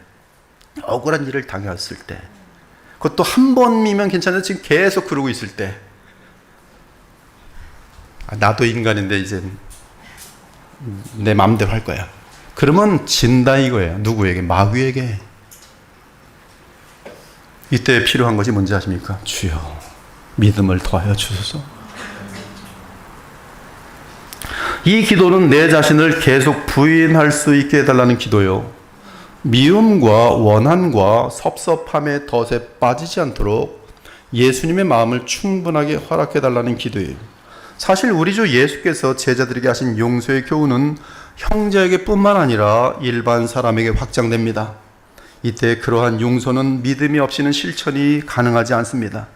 억울한 일을 당했을 때, 그것도 한 번이면 괜찮은데 지금 계속 그러고 있을 때, 나도 인간인데 이제 내 마음대로 할 거야. 그러면 진다 이거예요. 누구에게? 마귀에게. 이때 필요한 것이 뭔지 아십니까? 주여 믿음을 더하여 주소서. 이 기도는 내 자신을 계속 부인할 수 있게 해달라는 기도요, 미움과 원한과 섭섭함의 덫에 빠지지 않도록 예수님의 마음을 충분하게 허락해달라는 기도예요. 사실 우리 주 예수께서 제자들에게 하신 용서의 교훈은 형제에게 뿐만 아니라 일반 사람에게 확장됩니다. 이때 그러한 용서는 믿음이 없이는 실천이 가능하지 않습니다.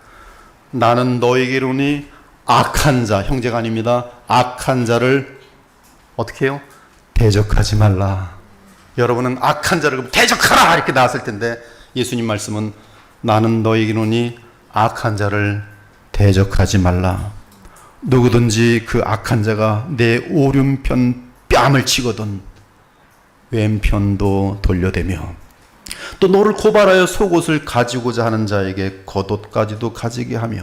나는 너에게 이르노니 악한 자, 형제가 아닙니다. 악한 자를 어떻게 해요? 대적하지 말라. 여러분은 악한 자를 대적하라 이렇게 나왔을 텐데, 예수님 말씀은 나는 너에게 이르노니 악한 자를 대적하지 말라. 누구든지 그 악한 자가 내 오른편 뺨을 치거든 왼편도 돌려대며, 또 너를 고발하여 속옷을 가지고자 하는 자에게 겉옷까지도 가지게 하며,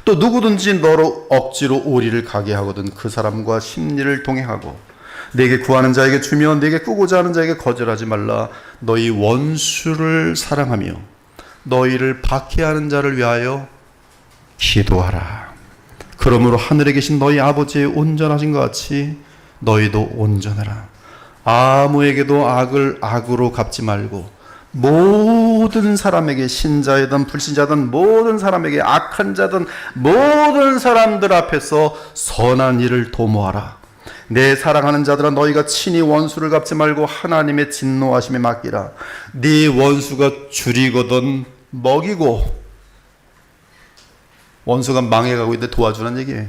또 누구든지 너로 억지로 오리를 가게 하거든 그 사람과 심리를 동행하고, 내게 구하는 자에게 주며 내게 꾸고자 하는 자에게 거절하지 말라. 너희 원수를 사랑하며 너희를 박해하는 자를 위하여 기도하라. 그러므로 하늘에 계신 너희 아버지의 온전하신 것 같이 너희도 온전하라. 아무에게도 악을 악으로 갚지 말고 모든 사람에게, 신자이든 불신자든 모든 사람에게, 악한 자든 모든 사람들 앞에서 선한 일을 도모하라. 내 사랑하는 자들아 너희가 친히 원수를 갚지 말고 하나님의 진노하심에 맡기라. 네 원수가 줄이거든 먹이고, 원수가 망해가고 있는데 도와주는 얘기예요.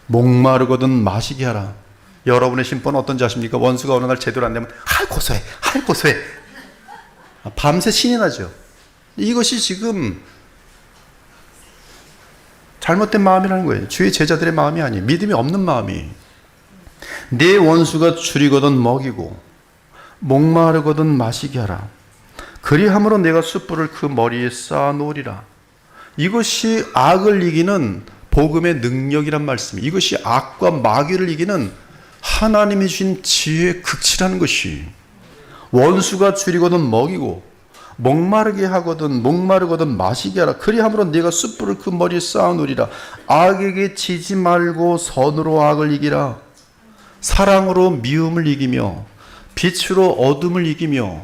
목마르거든 마시게 하라. 여러분의 심보는 어떤지 아십니까? 원수가 어느 날 제대로 안 되면 고소해, 고소해. 밤새 신이 나죠. 이것이 지금 잘못된 마음이라는 거예요. 주의 제자들의 마음이 아니에요. 믿음이 없는 마음이. 내 원수가 줄이거든 먹이고 목마르거든 마시게 하라. 그리함으로 내가 숯불을 그 머리에 쌓아 놓으리라. 이것이 악을 이기는 복음의 능력이란 말씀이에요. 이것이 악과 마귀를 이기는 하나님이 주신 지혜의 극치라는 것이, 원수가 줄이거든 먹이고 목마르거든 마시게 하라. 그리함으로 네가 숯불을 그 머리에 쌓아 놓으리라. 악에게 지지 말고 선으로 악을 이기라. 사랑으로 미움을 이기며 빛으로 어둠을 이기며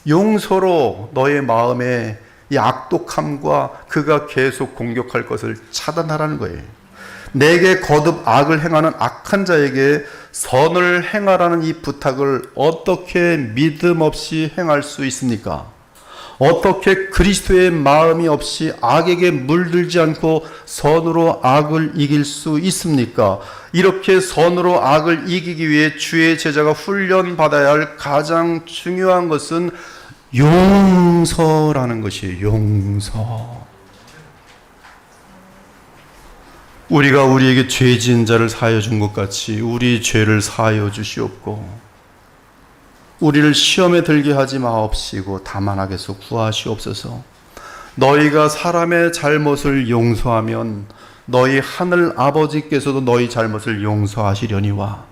용서로 너의 마음에 이 악독함과 그가 계속 공격할 것을 차단하라는 거예요. 내게 거듭 악을 행하는 악한 자에게 선을 행하라는 이 부탁을 어떻게 믿음 없이 행할 수 있습니까? 어떻게 그리스도의 마음이 없이 악에게 물들지 않고 선으로 악을 이길 수 있습니까? 이렇게 선으로 악을 이기기 위해 주의 제자가 훈련받아야 할 가장 중요한 것은 용서라는 것이에요. 용서. 우리가 우리에게 죄 지은 자를 사하여 준 것 같이 우리 죄를 사하여 주시옵고 우리를 시험에 들게 하지 마옵시고 다만 악에서 구하시옵소서. 너희가 사람의 잘못을 용서하면 너희 하늘 아버지께서도 너희 잘못을 용서하시려니와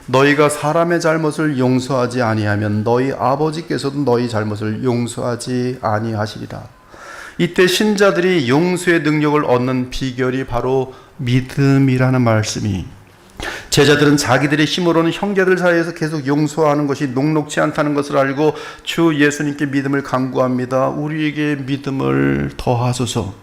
너희가 사람의 잘못을 용서하지 아니하면 너희 아버지께서도 너희 잘못을 용서하지 아니하시리라. 이때 신자들이 용서의 능력을 얻는 비결이 바로 믿음이라는 말씀이, 제자들은 자기들의 힘으로는 형제들 사이에서 계속 용서하는 것이 녹록지 않다는 것을 알고 주 예수님께 믿음을 간구합니다. 우리에게 믿음을 더하소서.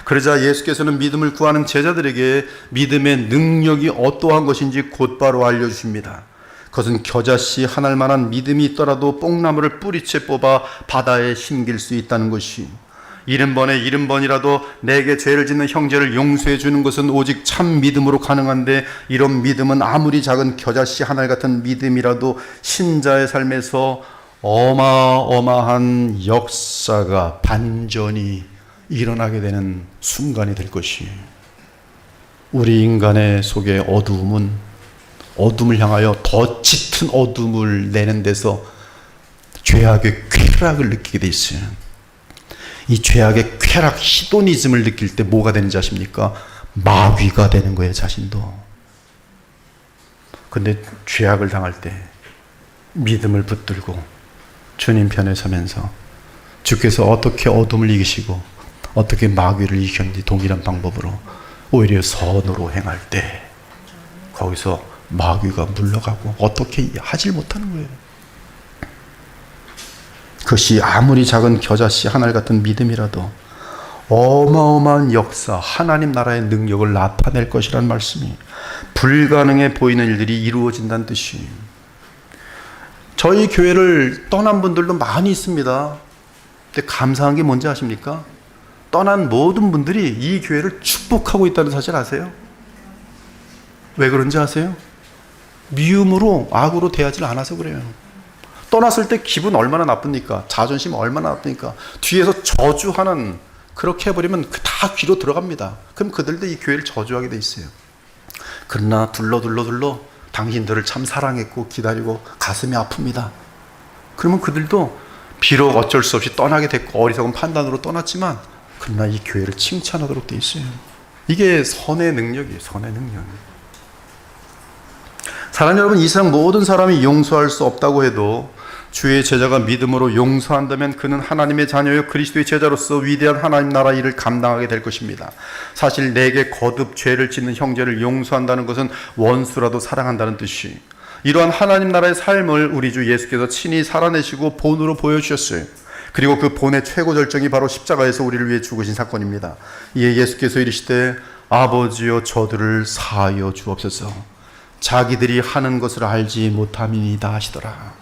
그러자 예수께서는 믿음을 구하는 제자들에게 믿음의 능력이 어떠한 것인지 곧바로 알려주십니다. 그것은 겨자씨 하나일 만한 믿음이 있더라도 뽕나무를 뿌리채 뽑아 바다에 심길 수 있다는 것이, 70번에 70번이라도 내게 죄를 짓는 형제를 용서해 주는 것은 오직 참 믿음으로 가능한데, 이런 믿음은 아무리 작은 겨자씨 하나 같은 믿음이라도 신자의 삶에서 어마어마한 역사가, 반전이 일어나게 되는 순간이 될 것이, 우리 인간의 속에 어두움은 어둠을 향하여 더 짙은 어둠을 내는 데서 죄악의 쾌락을 느끼게 돼 있어요. 이 죄악의 쾌락, 히도니즘을 느낄 때 뭐가 되는지 아십니까? 마귀가 되는 거예요, 자신도. 근데 죄악을 당할 때 믿음을 붙들고 주님 편에 서면서 주께서 어떻게 어둠을 이기시고 어떻게 마귀를 이기셨는지 동일한 방법으로 오히려 선으로 행할 때 거기서 마귀가 물러가고 어떻게 하질 못하는 거예요. 그것이 아무리 작은 겨자씨 하나 같은 믿음이라도 어마어마한 역사, 하나님 나라의 능력을 나타낼 것이란 말씀이, 불가능해 보이는 일들이 이루어진다는 뜻이. 저희 교회를 떠난 분들도 많이 있습니다. 근데 감사한 게 뭔지 아십니까? 떠난 모든 분들이 이 교회를 축복하고 있다는 사실 아세요? 왜 그런지 아세요? 미움으로, 악으로 대하지 않아서 그래요. 떠났을 때 기분 얼마나 나쁩니까? 자존심 얼마나 나쁩니까? 뒤에서 저주하는, 그렇게 해버리면 다 귀로 들어갑니다. 그럼 그들도 이 교회를 저주하게 돼 있어요. 그러나 둘러 당신들을 참 사랑했고 기다리고 가슴이 아픕니다. 그러면 그들도 비록 어쩔 수 없이 떠나게 됐고 어리석은 판단으로 떠났지만 그러나 이 교회를 칭찬하도록 돼 있어요. 이게 선의 능력이에요. 선의 능력. 사랑하는 여러분, 이 세상 모든 사람이 용서할 수 없다고 해도 주의 제자가 믿음으로 용서한다면 그는 하나님의 자녀요 그리스도의 제자로서 위대한 하나님 나라 일을 감당하게 될 것입니다. 사실 내게 거듭 죄를 짓는 형제를 용서한다는 것은 원수라도 사랑한다는 뜻이, 이러한 하나님 나라의 삶을 우리 주 예수께서 친히 살아내시고 본으로 보여주셨어요. 그리고 그 본의 최고 절정이 바로 십자가에서 우리를 위해 죽으신 사건입니다. 이에 예수께서 이르시되 아버지여 저들을 사하여 주옵소서. 자기들이 하는 것을 알지 못함이니이다 하시더라.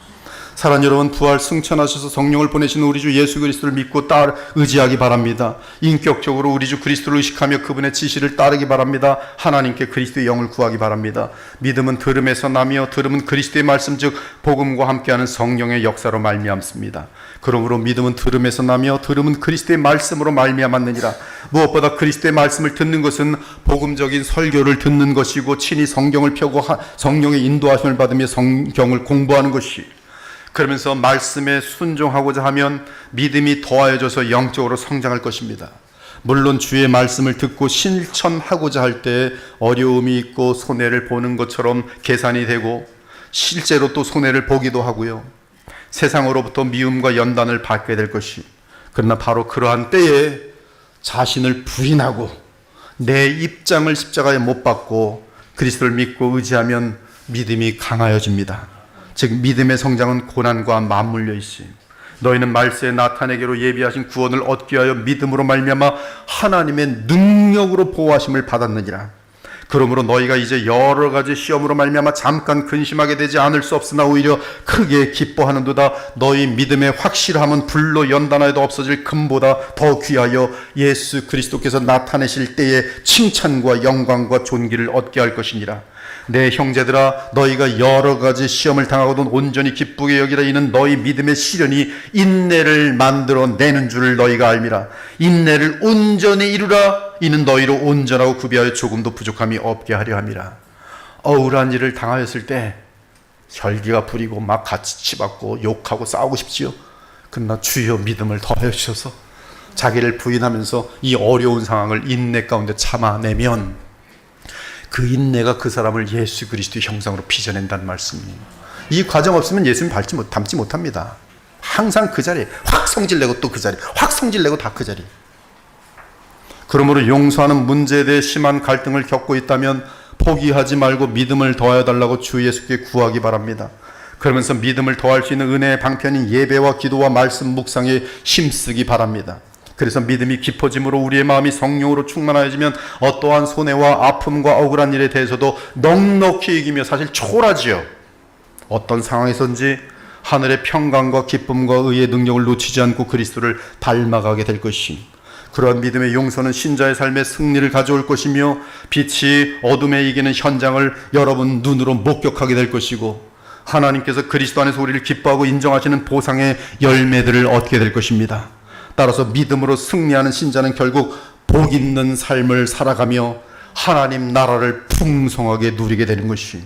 사랑하는 여러분, 부활 승천하셔서 성령을 보내시는 우리 주 예수 그리스도를 믿고 의지하기 바랍니다. 인격적으로 우리 주 그리스도를 의식하며 그분의 지시를 따르기 바랍니다. 하나님께 그리스도의 영을 구하기 바랍니다. 믿음은 들음에서 나며 들음은 그리스도의 말씀 즉 복음과 함께하는 성령의 역사로 말미암습니다. 그러므로 믿음은 들음에서 나며 들음은 그리스도의 말씀으로 말미암았느니라. 무엇보다 그리스도의 말씀을 듣는 것은 복음적인 설교를 듣는 것이고 친히 성경을 펴고 성령의 인도하심을 받으며 성경을 공부하는 것이, 그러면서 말씀에 순종하고자 하면 믿음이 더하여져서 영적으로 성장할 것입니다. 물론 주의 말씀을 듣고 실천하고자 할 때 어려움이 있고 손해를 보는 것처럼 계산이 되고 실제로 또 손해를 보기도 하고요. 세상으로부터 미움과 연단을 받게 될 것이, 그러나 바로 그러한 때에 자신을 부인하고 내 입장을 십자가에 못 박고 그리스도를 믿고 의지하면 믿음이 강하여집니다. 즉 믿음의 성장은 고난과 맞물려 있으니 너희는 말세에 나타내기로 예비하신 구원을 얻기 위하여 믿음으로 말미암아 하나님의 능력으로 보호하심을 받았느니라. 그러므로 너희가 이제 여러 가지 시험으로 말미암아 잠깐 근심하게 되지 않을 수 없으나 오히려 크게 기뻐하는도다. 너희 믿음의 확실함은 불로 연단하여도 없어질 금보다 더 귀하여 예수 그리스도께서 나타내실 때에 칭찬과 영광과 존귀를 얻게 할 것이니라. 내 형제들아, 너희가 여러 가지 시험을 당하고도 온전히 기쁘게 여기라. 이는 너희 믿음의 시련이 인내를 만들어내는 줄을 너희가 알미라. 인내를 온전히 이루라. 이는 너희로 온전하고 구비하여 조금도 부족함이 없게 하려 함이라. 억울한 일을 당하였을 때 혈기가 부리고 막 같이 치받고 욕하고 싸우고 싶지요. 그러나 주여 믿음을 더하여 주셔서 자기를 부인하면서 이 어려운 상황을 인내 가운데 참아내면 그 인내가 그 사람을 예수 그리스도의 형상으로 빚어낸다는 말씀이에요. 이 과정 없으면 예수님 닮지 못합니다. 항상 그 자리에 확 성질내고 또 그 자리, 확 성질내고 다 그 자리. 그러므로 용서하는 문제에 대해 심한 갈등을 겪고 있다면 포기하지 말고 믿음을 더하여 달라고 주 예수께 구하기 바랍니다. 그러면서 믿음을 더할 수 있는 은혜의 방편인 예배와 기도와 말씀 묵상에 힘쓰기 바랍니다. 그래서 믿음이 깊어짐으로 우리의 마음이 성령으로 충만하여지면 어떠한 손해와 아픔과 억울한 일에 대해서도 넉넉히 이기며 사실 초월하지요. 어떤 상황에서든지 하늘의 평강과 기쁨과 의의 능력을 놓치지 않고 그리스도를 닮아가게 될 것임. 그러한 믿음의 용서는 신자의 삶에 승리를 가져올 것이며 빛이 어둠에 이기는 현장을 여러분 눈으로 목격하게 될 것이고 하나님께서 그리스도 안에서 우리를 기뻐하고 인정하시는 보상의 열매들을 얻게 될 것입니다. 따라서 믿음으로 승리하는 신자는 결국 복 있는 삶을 살아가며 하나님 나라를 풍성하게 누리게 되는 것이,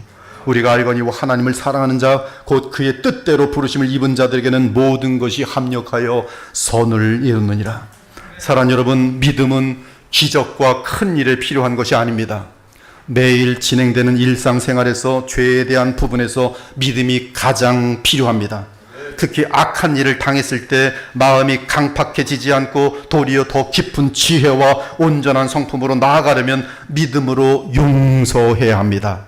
우리가 알거니와 하나님을 사랑하는 자 곧 그의 뜻대로 부르심을 입은 자들에게는 모든 것이 합력하여 선을 이루느니라. 사랑하는 여러분, 믿음은 기적과 큰 일에 필요한 것이 아닙니다. 매일 진행되는 일상생활에서 죄에 대한 부분에서 믿음이 가장 필요합니다. 특히 악한 일을 당했을 때 마음이 강팍해지지 않고 도리어 더 깊은 지혜와 온전한 성품으로 나아가려면 믿음으로 용서해야 합니다.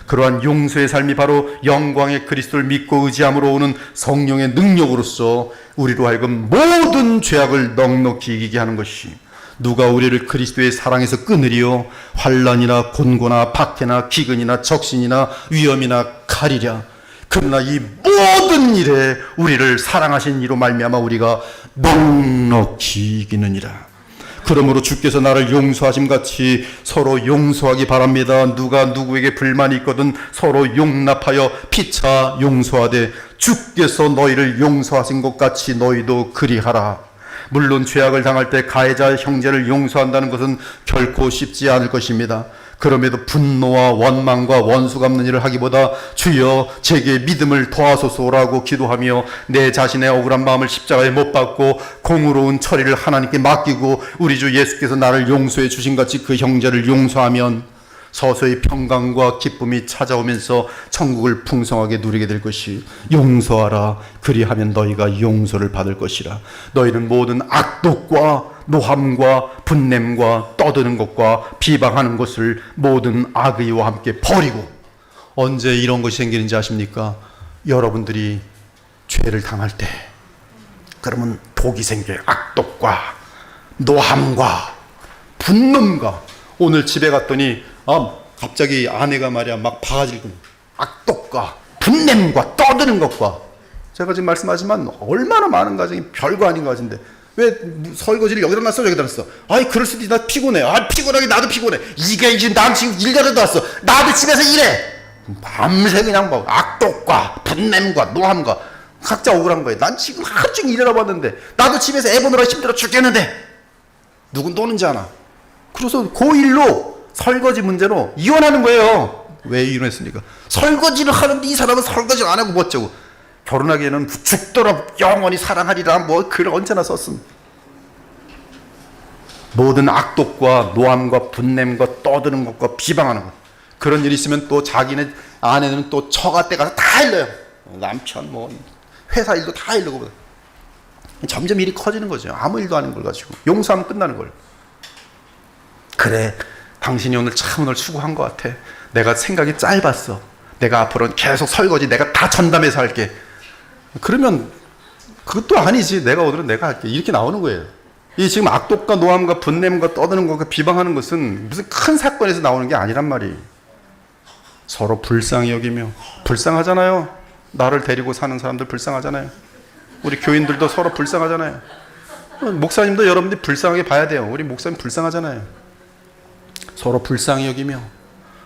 그러한 용서의 삶이 바로 영광의 그리스도를 믿고 의지함으로 오는 성령의 능력으로서 우리로 하여금 모든 죄악을 넉넉히 이기게 하는 것이, 누가 우리를 그리스도의 사랑에서 끊으리요? 환난이나 곤고나 박해나 기근이나 적신이나 위험이나 칼이랴. 그러나 이 모든 일에 우리를 사랑하신 이로 말미암아 우리가 넉넉히 이기느니라. 그러므로 주께서 나를 용서하심 같이 서로 용서하기 바랍니다. 누가 누구에게 불만이 있거든 서로 용납하여 피차 용서하되 주께서 너희를 용서하신 것 같이 너희도 그리하라. 물론 죄악을 당할 때 가해자 형제를 용서한다는 것은 결코 쉽지 않을 것입니다. 그럼에도 분노와 원망과 원수 갚는 일을 하기보다 주여 제게 믿음을 더하소서라고 기도하며 내 자신의 억울한 마음을 십자가에 못 박고 공의로운 처리를 하나님께 맡기고 우리 주 예수께서 나를 용서해 주신 같이 그 형제를 용서하면 서서히 평강과 기쁨이 찾아오면서 천국을 풍성하게 누리게 될 것이, 용서하라 그리하면 너희가 용서를 받을 것이라. 너희는 모든 악독과 노함과 분냄과 떠드는 것과 비방하는 것을 모든 악의와 함께 버리고. 언제 이런 것이 생기는지 아십니까? 여러분들이 죄를 당할 때 그러면 독이 생겨요. 악독과 노함과 분노과. 오늘 집에 갔더니 갑자기 아내가 말이야 막 바가지를 악독과 분냄과 떠드는 것과. 제가 지금 말씀하지만 얼마나 많은 가정이 별거 아닌 가정인데 왜 설거지를 여기다 놨어 여기다 놨어. 아이 그럴 수도 있지. 나 피곤해. 아 피곤하게 나도 피곤해. 이게 지금 난 지금 일자리도 왔어. 나도 집에서 일해. 밤새 그냥 뭐 악독과 분냄과 노함과 각자 억울한 거예요. 난 지금 하루 종일 일하러 왔는데 나도 집에서 애 보느라 힘들어 죽겠는데 누군 노는지 아나. 그래서 그 일로 설거지 문제로 이혼하는 거예요. 왜 이혼했습니까? 설거지를 하는데 이 사람은 설거지를 안 하고 뭐 어쩌고. 결혼하기에는 죽도록 영원히 사랑하리라 뭐 글을 언제나 썼습니다. 모든 악독과 노함과 분냄과 떠드는 것과 비방하는 것. 그런 일이 있으면 또 자기네 아내는 또 처가 때 가서 다 일러요. 남편 뭐 회사 일도 다 일르고. 점점 일이 커지는 거죠. 아무 일도 아닌 걸 가지고 용서하면 끝나는 걸. 그래 당신이 오늘 참 오늘 수고한 것 같아. 내가 생각이 짧았어. 내가 앞으로는 계속 설거지 내가 다 전담해서 할게. 그러면 그것도 아니지. 내가 오늘은 내가 할게. 이렇게 나오는 거예요. 이 지금 악독과 노함과 분냄과 떠드는 것과 비방하는 것은 무슨 큰 사건에서 나오는 게 아니란 말이에요. 서로 불쌍히 여기며. 불쌍하잖아요. 나를 데리고 사는 사람들 불쌍하잖아요. 우리 교인들도 서로 불쌍하잖아요. 목사님도 여러분들이 불쌍하게 봐야 돼요. 우리 목사님 불쌍하잖아요. 서로 불쌍히 여기며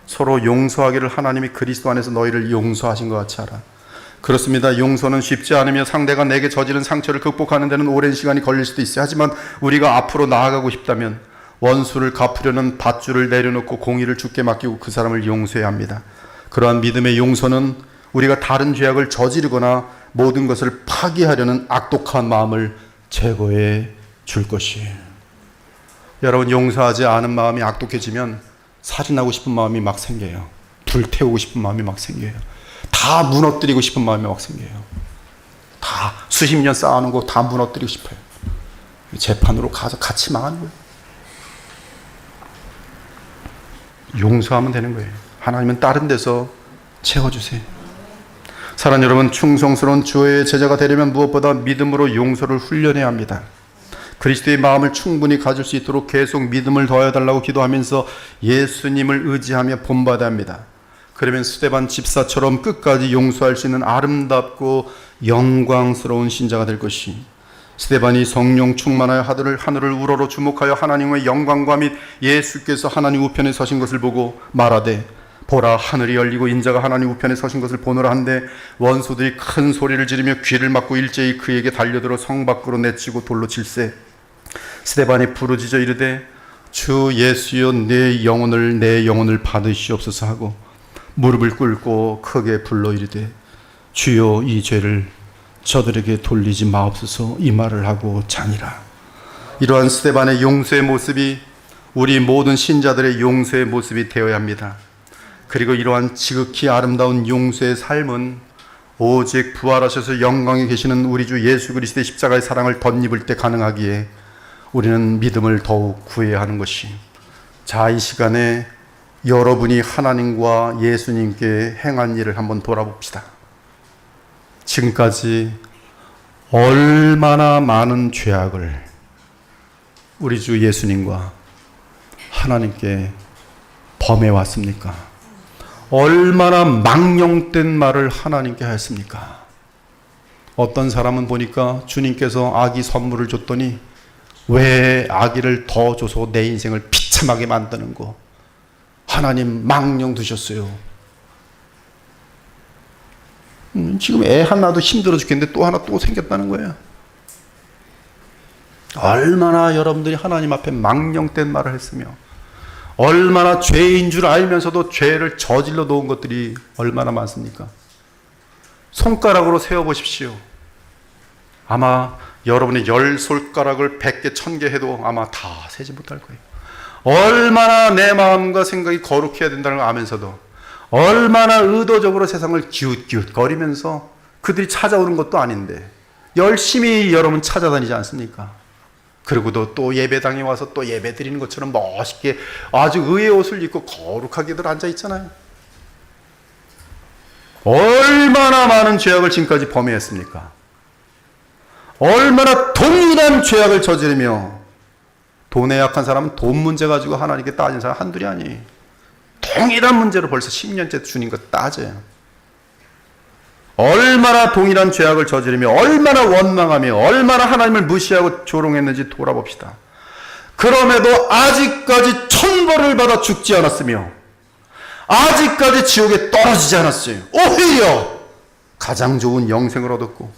서로 용서하기를 하나님이 그리스도 안에서 너희를 용서하신 것 같이 하라. 그렇습니다. 용서는 쉽지 않으며 상대가 내게 저지른 상처를 극복하는 데는 오랜 시간이 걸릴 수도 있어요. 하지만 우리가 앞으로 나아가고 싶다면 원수를 갚으려는 밧줄을 내려놓고 공의를 주께 맡기고 그 사람을 용서해야 합니다. 그러한 믿음의 용서는 우리가 다른 죄악을 저지르거나 모든 것을 파기하려는 악독한 마음을 제거해 줄 것이에요. 여러분 용서하지 않은 마음이 악독해지면 살인하고 싶은 마음이 막 생겨요. 불태우고 싶은 마음이 막 생겨요. 다 무너뜨리고 싶은 마음이 막 생겨요. 다 수십 년 쌓아놓은 거 다 무너뜨리고 싶어요. 재판으로 가서 같이 망하는 거예요. 용서하면 되는 거예요. 하나님은 다른 데서 채워주세요. 사랑하는 여러분, 충성스러운 주의 제자가 되려면 무엇보다 믿음으로 용서를 훈련해야 합니다. 그리스도의 마음을 충분히 가질 수 있도록 계속 믿음을 더해달라고 기도하면서 예수님을 의지하며 본받아야 합니다. 그러면 스데반 집사처럼 끝까지 용서할 수 있는 아름답고 영광스러운 신자가 될 것이, 스데반이 성령 충만하여 하늘을 우러러 주목하여 하나님의 영광과 및 예수께서 하나님 우편에 서신 것을 보고 말하되, 보라 하늘이 열리고 인자가 하나님 우편에 서신 것을 보노라 한데, 원수들이 큰 소리를 지르며 귀를 막고 일제히 그에게 달려들어 성 밖으로 내치고 돌로 칠세. 스데반이 부르짖어 이르되, 주 예수여 내 영혼을 받으시옵소서 하고 무릎을 꿇고 크게 불러 이르되, 주여 이 죄를 저들에게 돌리지 마옵소서, 이 말을 하고 자니라. 이러한 스데반의 용서의 모습이 우리 모든 신자들의 용서의 모습이 되어야 합니다. 그리고 이러한 지극히 아름다운 용서의 삶은 오직 부활하셔서 영광에 계시는 우리 주 예수 그리스도의 십자가의 사랑을 덧입을 때 가능하기에 우리는 믿음을 더욱 구해야 하는 것이, 자, 이 시간에 여러분이 하나님과 예수님께 행한 일을 한번 돌아봅시다. 지금까지 얼마나 많은 죄악을 우리 주 예수님과 하나님께 범해왔습니까? 얼마나 망령된 말을 하나님께 하였습니까? 어떤 사람은 보니까 주님께서 아기 선물을 줬더니 왜 아기를 더 줘서 내 인생을 비참하게 만드는 거, 하나님 망령 두셨어요. 지금 애 하나도 힘들어 죽겠는데 또 하나 또 생겼다는 거예요. 얼마나 여러분들이 하나님 앞에 망령된 말을 했으며, 얼마나 죄인 줄 알면서도 죄를 저질러 놓은 것들이 얼마나 많습니까? 손가락으로 세어보십시오. 아마 여러분이 10손가락을 100개, 1000개 해도 아마 다 세지 못할 거예요. 얼마나 내 마음과 생각이 거룩해야 된다는 걸 아면서도 얼마나 의도적으로 세상을 기웃기웃거리면서 그들이 찾아오는 것도 아닌데 열심히 여러분 찾아다니지 않습니까? 그리고도 또 예배당에 와서 또 예배 드리는 것처럼 멋있게 아주 의의 옷을 입고 거룩하게들 앉아 있잖아요. 얼마나 많은 죄악을 지금까지 범해했습니까? 얼마나 동일한 죄악을 저지르며, 돈에 약한 사람은 돈 문제 가지고 하나님께 따진 사람 한둘이 아니에요. 동일한 문제로 벌써 10년째 주님과 따져요. 얼마나 동일한 죄악을 저지르며 얼마나 원망하며 얼마나 하나님을 무시하고 조롱했는지 돌아봅시다. 그럼에도 아직까지 천벌을 받아 죽지 않았으며 아직까지 지옥에 떨어지지 않았어요. 오히려 가장 좋은 영생을 얻었고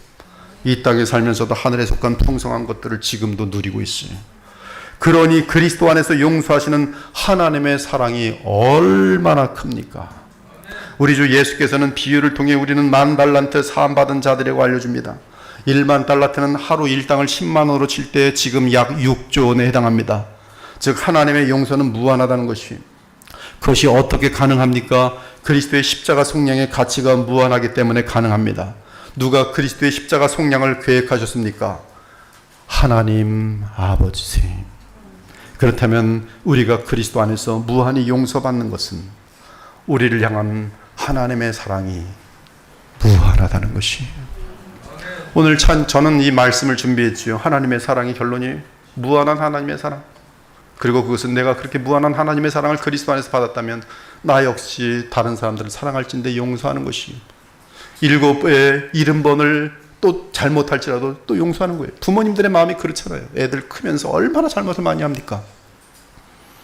이 땅에 살면서도 하늘에 속한 풍성한 것들을 지금도 누리고 있어요. 그러니 그리스도 안에서 용서하시는 하나님의 사랑이 얼마나 큽니까? 우리 주 예수께서는 비유를 통해 우리는 10,000달란트 사함받은 자들에게 알려줍니다. 10,000달란트는 하루 일당을 10만 원으로 칠 때 지금 약 6조 원에 해당합니다. 즉 하나님의 용서는 무한하다는 것이, 그것이 어떻게 가능합니까? 그리스도의 십자가 속량의 가치가 무한하기 때문에 가능합니다. 누가 그리스도의 십자가 속량을 계획하셨습니까? 하나님 아버지세요. 그렇다면 우리가 그리스도 안에서 무한히 용서받는 것은 우리를 향한 하나님의 사랑이 무한하다는 것이. 오늘 저는 이 말씀을 준비했지요. 하나님의 사랑이 결론이 무한한 하나님의 사랑. 그리고 그것은 내가 그렇게 무한한 하나님의 사랑을 그리스도 안에서 받았다면 나 역시 다른 사람들을 사랑할진대 용서하는 것이. 7배 70번을 또 잘못할지라도 또 용서하는 거예요. 부모님들의 마음이 그렇잖아요. 애들 크면서 얼마나 잘못을 많이 합니까?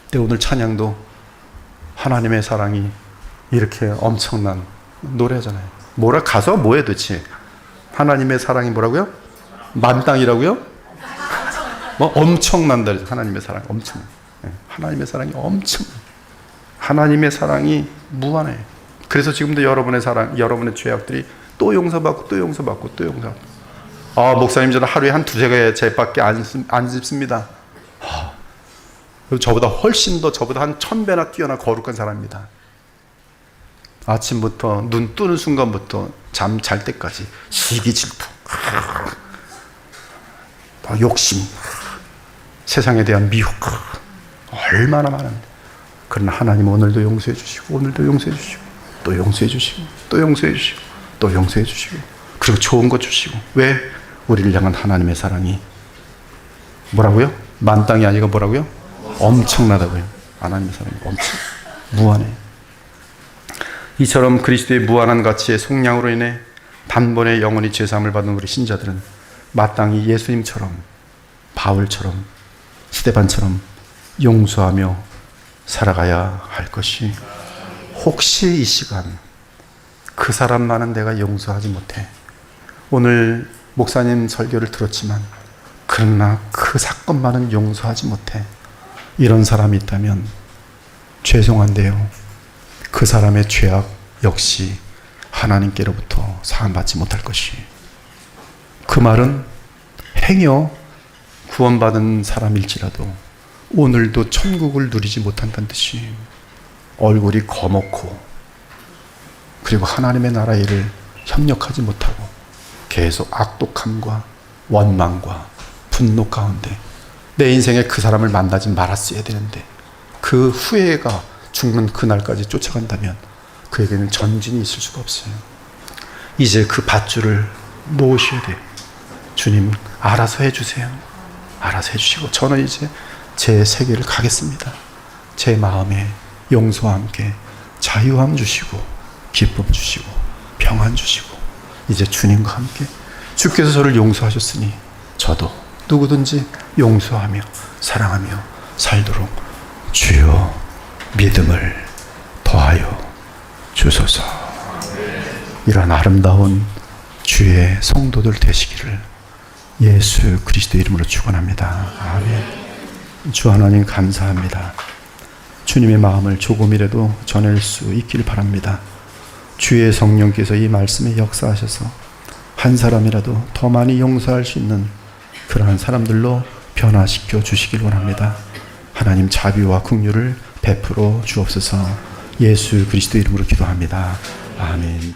근데 오늘 찬양도 하나님의 사랑이 이렇게 엄청난 노래잖아요. 뭐라 가서 뭐해 도대체? 하나님의 사랑이 뭐라고요? 만땅이라고요? 뭐 엄청난다. 하나님의 사랑이 엄청. 하나님의 사랑이 엄청. 하나님의 사랑이 무한해. 그래서 지금도 여러분의 사랑, 여러분의 죄악들이 또 용서받고 또 용서받고 또 용서받고. 아, 목사님 저는 하루에 한 2-3개 죄밖에 안 짚습니다. 그리고 저보다 훨씬 더 저보다 한 1000배나 뛰어난 거룩한 사람입니다. 아침부터 눈 뜨는 순간부터 잠 잘 때까지 시기 질투, 욕심, 세상에 대한 미혹 얼마나 많은데. 그러나 하나님 오늘도 용서해 주시고 오늘도 용서해 주시고 또 용서해 주시고 또 용서해 주시고 또 용서해 주시고 그리고 좋은 것 주시고. 왜? 우리를 향한 하나님의 사랑이 뭐라고요? 만땅이 아니고 뭐라고요? 엄청나다고요. 하나님의 사랑이 엄청 무한해. 이처럼 그리스도의 무한한 가치의 속량으로 인해 단번에 영원히 죄사함을 받은 우리 신자들은 마땅히 예수님처럼, 바울처럼, 스데반처럼 용서하며 살아가야 할 것이. 혹시 이 시간 그 사람만은 내가 용서하지 못해. 오늘 목사님 설교를 들었지만 그러나 그 사건만은 용서하지 못해. 이런 사람이 있다면 죄송한데요, 그 사람의 죄악 역시 하나님께로부터 사함받지 못할 것이. 그 말은 행여 구원받은 사람일지라도 오늘도 천국을 누리지 못한다는 뜻이. 얼굴이 거먹고 그리고 하나님의 나라 일을 협력하지 못하고 계속 악독함과 원망과 분노 가운데 내 인생에 그 사람을 만나지 말았어야 되는데 그 후회가 죽는 그날까지 쫓아간다면 그에게는 전진이 있을 수가 없어요. 이제 그 밧줄을 놓으셔야 돼요. 주님 알아서 해주세요. 알아서 해주시고 저는 이제 제 세계를 가겠습니다. 제 마음에 용서와 함께 자유함 주시고 기쁨 주시고 평안 주시고 이제 주님과 함께 주께서 저를 용서하셨으니 저도 누구든지 용서하며 사랑하며 살도록 주여 믿음을 더하여 주소서. 이런 아름다운 주의 성도들 되시기를 예수 그리스도 이름으로 축원합니다. 아멘. 주 하나님 감사합니다. 주님의 마음을 조금이라도 전할 수 있기를 바랍니다. 주의 성령께서 이 말씀에 역사하셔서 한 사람이라도 더 많이 용서할 수 있는 그러한 사람들로 변화시켜 주시길 원합니다. 하나님 자비와 긍휼을 베풀어 주옵소서. 예수 그리스도 이름으로 기도합니다. 아멘.